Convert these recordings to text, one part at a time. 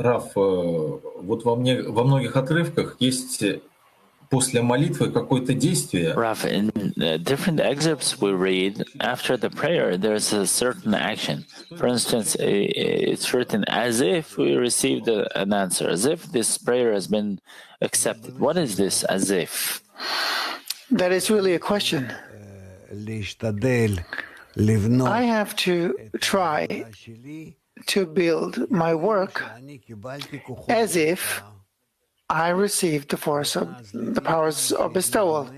Раф, вот во многих отрывках есть после молитвы какое-то действие. Raf, in different excerpts we read, after the prayer, there's a certain action. For instance, it's written as if we received an answer, as if this prayer has been accepted. What is this as if? That is really a question. I have to try to build my work as if I received the force of the powers of bestowal.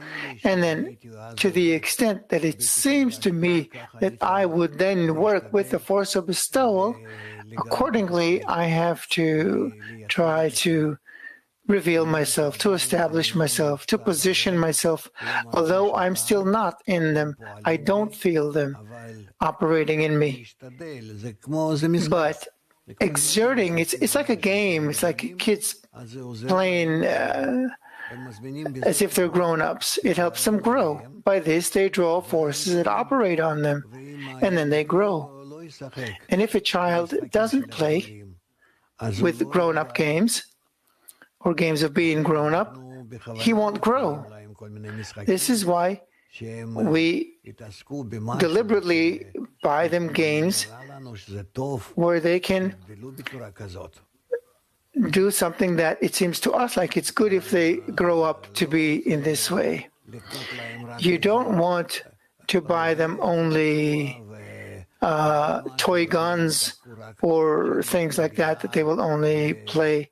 And then to the extent that it seems to me that I would then work with the force of bestowal, accordingly, I have to try to reveal myself, to establish myself, to position myself. Although I'm still not in them, I don't feel them operating in me. But exerting, it's like a game. It's like kids playing as if they're grown-ups. It helps them grow. By this, they draw forces that operate on them, and then they grow. And if a child doesn't play with grown-up games, or games of being grown up, he won't grow. This is why we deliberately buy them games where they can do something that it seems to us like it's good if they grow up to be in this way. You don't want to buy them only toy guns or things like that they will only play,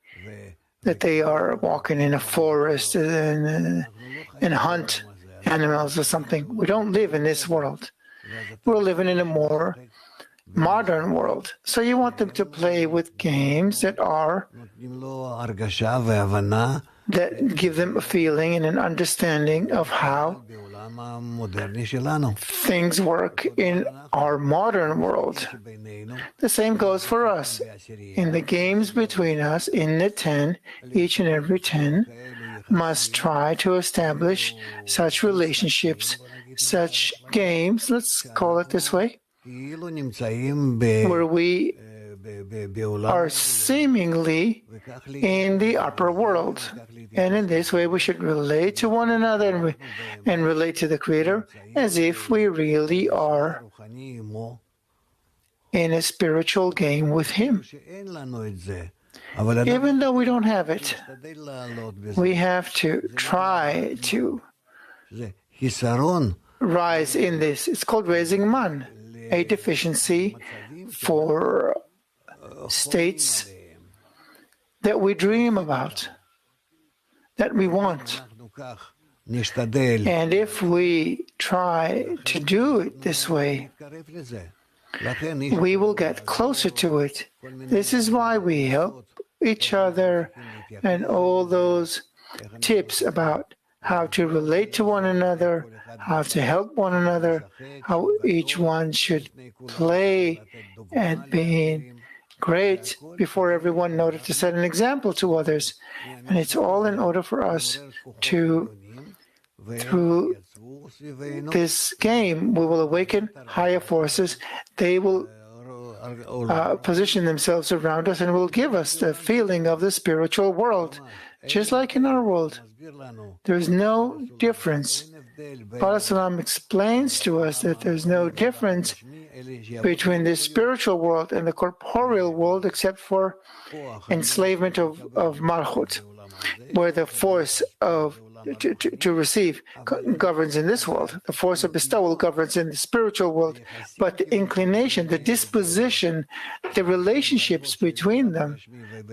that they are walking in a forest and hunt animals or something. We don't live in this world. We're living in a more modern world. So you want them to play with games that give them a feeling and an understanding of how things work in our modern world. The same goes for us. In the games between us, in the 10, each and every 10 must try to establish such relationships, such games, let's call it this way, where we are seemingly in the upper world. And in this way, we should relate to one another and relate to the Creator as if we really are in a spiritual game with Him. Even though we don't have it, we have to try to rise in this. It's called raising man, a deficiency for states that we dream about, that we want. And if we try to do it this way, we will get closer to it. This is why we help each other, and all those tips about how to relate to one another, how to help one another, how each one should play at being great before everyone in order to set an example to others. And it's all in order for us to, through this game, we will awaken higher forces. They will position themselves around us and will give us the feeling of the spiritual world. Just like in our world, there's no difference. Kabbalah Salam explains to us that there's no difference between the spiritual world and the corporeal world except for enslavement of Malchut, where the force of to receive governs in this world. The force of bestowal governs in the spiritual world. But the inclination, the disposition, the relationships between them,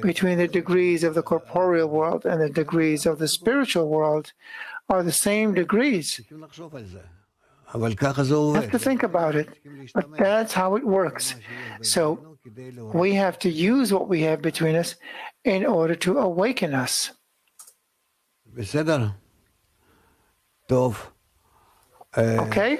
between the degrees of the corporeal world and the degrees of the spiritual world, are the same degrees. You have to think about it, but that's how it works. So we have to use what we have between us in order to awaken us. Okay?